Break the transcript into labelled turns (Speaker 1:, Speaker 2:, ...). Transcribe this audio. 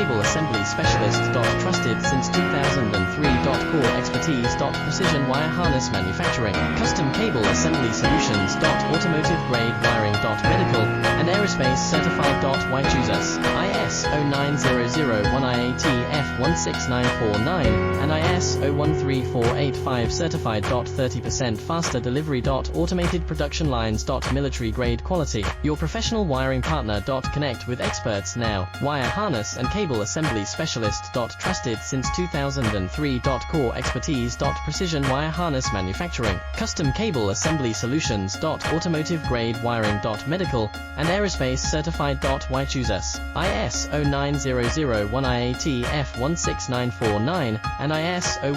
Speaker 1: Cable Assembly Specialist. Trusted since 2003. Core expertise. Precision wire harness manufacturing. Custom Cable Assembly Solutions. Automotive grade wiring. Medical and aerospace certified. Why choose us? ISO 9001 IATF 16949 and ISO 13485 certified. 30% faster delivery. Automated production lines. Military grade quality. Your professional wiring partner. Connect with experts now. Wire harness and cable assembly specialist. Trusted since 2003. Core expertise. Precision wire harness manufacturing. Custom cable assembly solutions. Automotive grade wiring. Medical and aerospace certified. Why choose us? ISO 9001 IATF 16949 and ISO